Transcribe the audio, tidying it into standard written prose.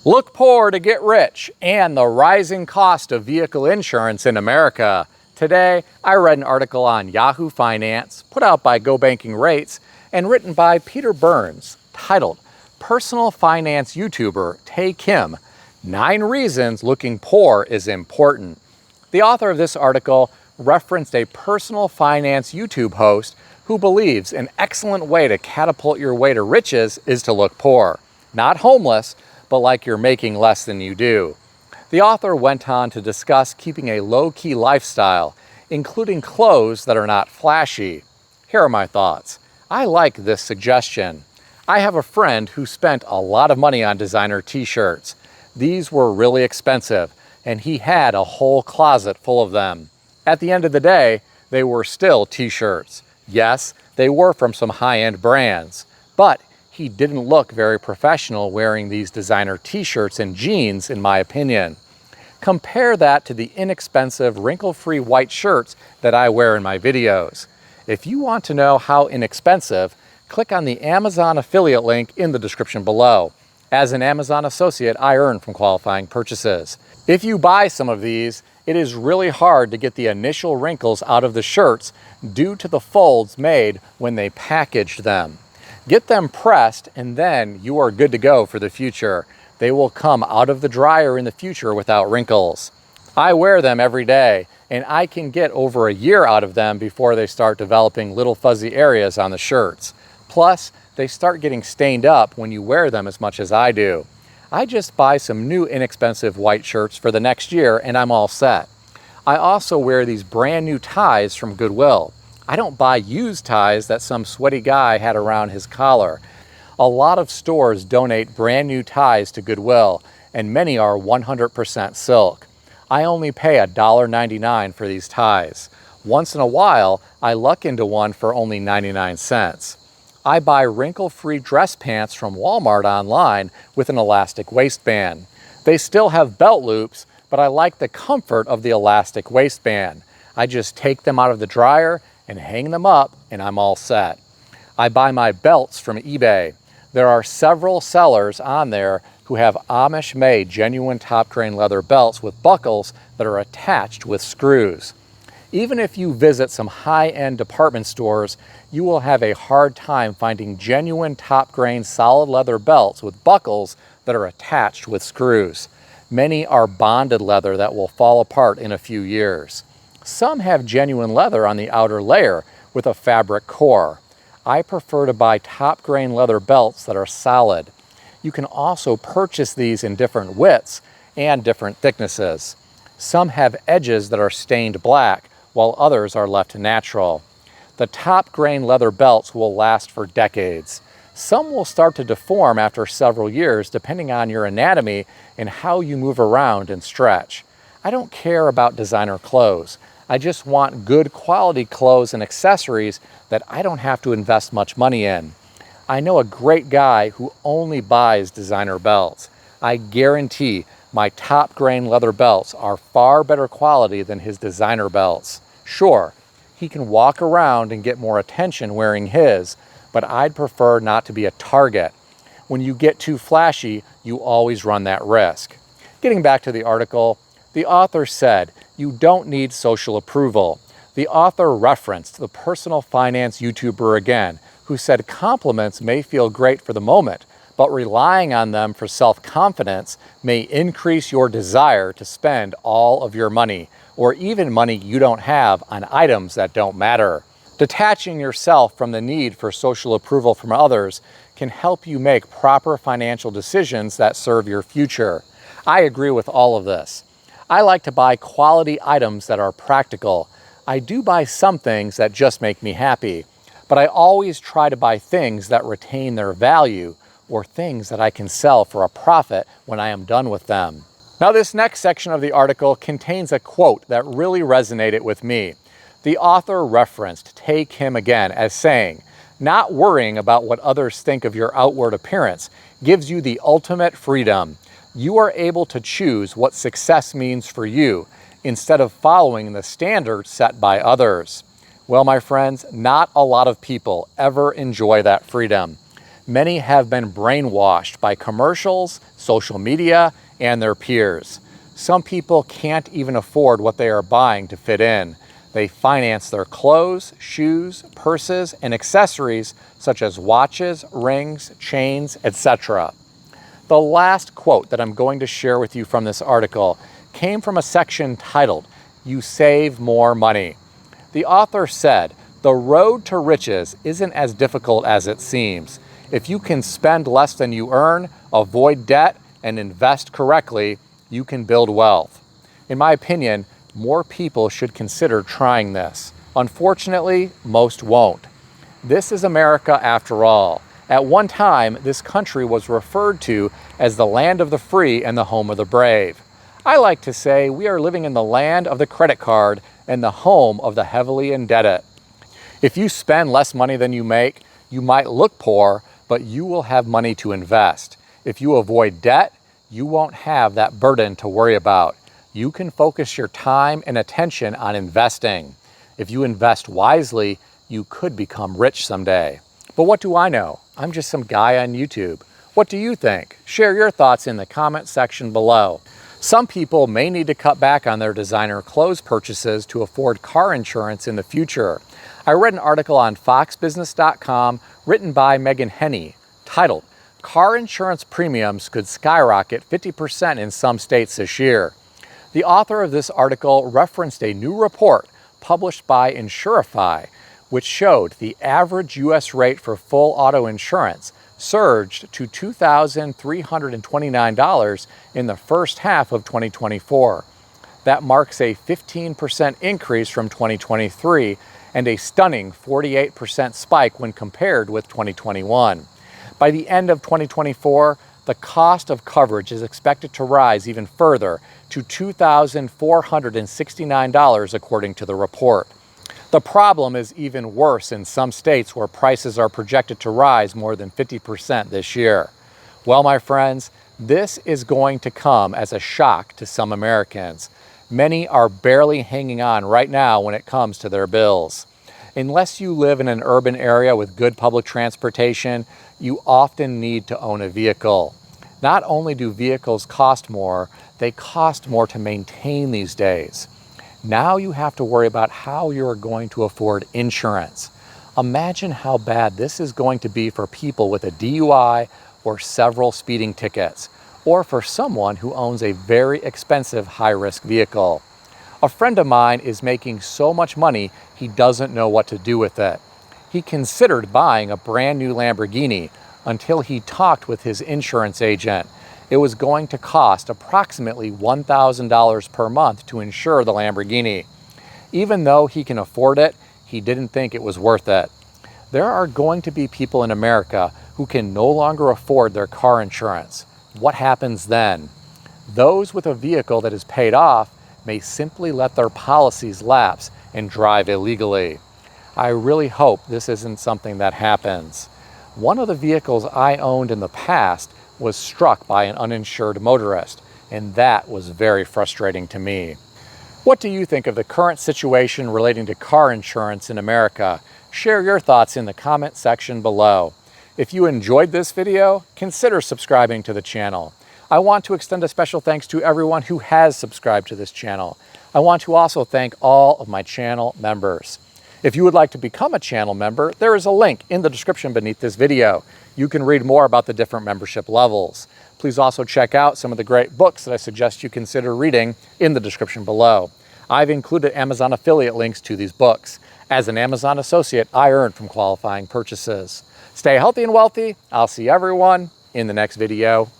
Look poor to get rich, and the rising cost of vehicle insurance in America. Today, I read an article on Yahoo Finance, put out by Go Banking Rates, and written by Peter Burns, titled, Personal Finance YouTuber Tae Kim, 9 Reasons Looking Poor is Important. The author of this article referenced a personal finance YouTube host who believes an excellent way to catapult your way to riches is to look poor. Not homeless, but like you're making less than you do. The author went on to discuss keeping a low-key lifestyle, including clothes that are not flashy. Here are my thoughts. I like this suggestion. I have a friend who spent a lot of money on designer t-shirts. These were really expensive, and he had a whole closet full of them. At the end of the day, they were still t-shirts. Yes, they were from some high-end brands, but he didn't look very professional wearing these designer t-shirts and jeans, in my opinion. Compare that to the inexpensive, wrinkle-free white shirts that I wear in my videos. If you want to know how inexpensive, click on the Amazon affiliate link in the description below. As an Amazon associate, I earn from qualifying purchases. If you buy some of these, it is really hard to get the initial wrinkles out of the shirts due to the folds made when they packaged them. Get them pressed, and then you are good to go for the future. They will come out of the dryer in the future without wrinkles. I wear them every day, and I can get over a year out of them before they start developing little fuzzy areas on the shirts. Plus, they start getting stained up when you wear them as much as I do. I just buy some new inexpensive white shirts for the next year and I'm all set. I also wear these brand new ties from Goodwill. I don't buy used ties that some sweaty guy had around his collar. A lot of stores donate brand new ties to Goodwill, and many are 100% silk. I only pay $1.99 for these ties. Once in a while, I luck into one for only 99 cents. I buy wrinkle-free dress pants from Walmart online with an elastic waistband. They still have belt loops, but I like the comfort of the elastic waistband. I just take them out of the dryer and hang them up, and I'm all set. I buy my belts from eBay. There are several sellers on there who have Amish-made genuine top-grain leather belts with buckles that are attached with screws. Even if you visit some high-end department stores, you will have a hard time finding genuine top-grain solid leather belts with buckles that are attached with screws. Many are bonded leather that will fall apart in a few years. Some have genuine leather on the outer layer with a fabric core. I prefer to buy top-grain leather belts that are solid. You can also purchase these in different widths and different thicknesses. Some have edges that are stained black, while others are left natural. The top-grain leather belts will last for decades. Some will start to deform after several years depending on your anatomy and how you move around and stretch. I don't care about designer clothes. I just want good quality clothes and accessories that I don't have to invest much money in. I know a great guy who only buys designer belts. I guarantee my top-grain leather belts are far better quality than his designer belts. Sure, he can walk around and get more attention wearing his, but I'd prefer not to be a target. When you get too flashy, you always run that risk. Getting back to the article, the author said, you don't need social approval. The author referenced the personal finance YouTuber again, who said compliments may feel great for the moment, but relying on them for self-confidence may increase your desire to spend all of your money, or even money you don't have, on items that don't matter. Detaching yourself from the need for social approval from others can help you make proper financial decisions that serve your future. I agree with all of this. I like to buy quality items that are practical. I do buy some things that just make me happy, but I always try to buy things that retain their value or things that I can sell for a profit when I am done with them. Now, this next section of the article contains a quote that really resonated with me. The author referenced Tae Kim again as saying, "Not worrying about what others think of your outward appearance gives you the ultimate freedom. You are able to choose what success means for you instead of following the standards set by others." Well, my friends, not a lot of people ever enjoy that freedom. Many have been brainwashed by commercials, social media, and their peers. Some people can't even afford what they are buying to fit in. They finance their clothes, shoes, purses, and accessories such as watches, rings, chains, etc. The last quote that I'm going to share with you from this article came from a section titled, "You Save More Money." The author said, "The road to riches isn't as difficult as it seems. If you can spend less than you earn, avoid debt, and invest correctly, you can build wealth." In my opinion, more people should consider trying this. Unfortunately, most won't. This is America after all. At one time, this country was referred to as the land of the free and the home of the brave. I like to say we are living in the land of the credit card and the home of the heavily indebted. If you spend less money than you make, you might look poor, but you will have money to invest. If you avoid debt, you won't have that burden to worry about. You can focus your time and attention on investing. If you invest wisely, you could become rich someday. But what do I know? I'm just some guy on YouTube. What do you think? Share your thoughts in the comment section below. Some people may need to cut back on their designer clothes purchases to afford car insurance in the future. I read an article on foxbusiness.com written by Megan Henney titled, "Car Insurance Premiums Could Skyrocket 50% in Some States This Year." The author of this article referenced a new report published by Insurify, which showed the average U.S. rate for full auto insurance surged to $2,329 in the first half of 2024. That marks a 15% increase from 2023 and a stunning 48% spike when compared with 2021. By the end of 2024, the cost of coverage is expected to rise even further to $2,469 according to the report. The problem is even worse in some states where prices are projected to rise more than 50% this year. Well, my friends, this is going to come as a shock to some Americans. Many are barely hanging on right now when it comes to their bills. Unless you live in an urban area with good public transportation, you often need to own a vehicle. Not only do vehicles cost more, they cost more to maintain these days. Now you have to worry about how you are going to afford insurance. Imagine how bad this is going to be for people with a DUI or several speeding tickets, or for someone who owns a very expensive high-risk vehicle. A friend of mine is making so much money he doesn't know what to do with it. He considered buying a brand new Lamborghini until he talked with his insurance agent. It was going to cost approximately $1,000 per month to insure the Lamborghini. Even though he can afford it, he didn't think it was worth it. There are going to be people in America who can no longer afford their car insurance. What happens then? Those with a vehicle that is paid off may simply let their policies lapse and drive illegally. I really hope this isn't something that happens. One of the vehicles I owned in the past was struck by an uninsured motorist, and that was very frustrating to me. What do you think of the current situation relating to car insurance in America? Share your thoughts in the comment section below. If you enjoyed this video, consider subscribing to the channel. I want to extend a special thanks to everyone who has subscribed to this channel. I want to also thank all of my channel members. If you would like to become a channel member, there is a link in the description beneath this video. You can read more about the different membership levels. Please also check out some of the great books that I suggest you consider reading in the description below. I've included Amazon affiliate links to these books. As an Amazon associate, I earn from qualifying purchases. Stay healthy and wealthy. I'll see everyone in the next video.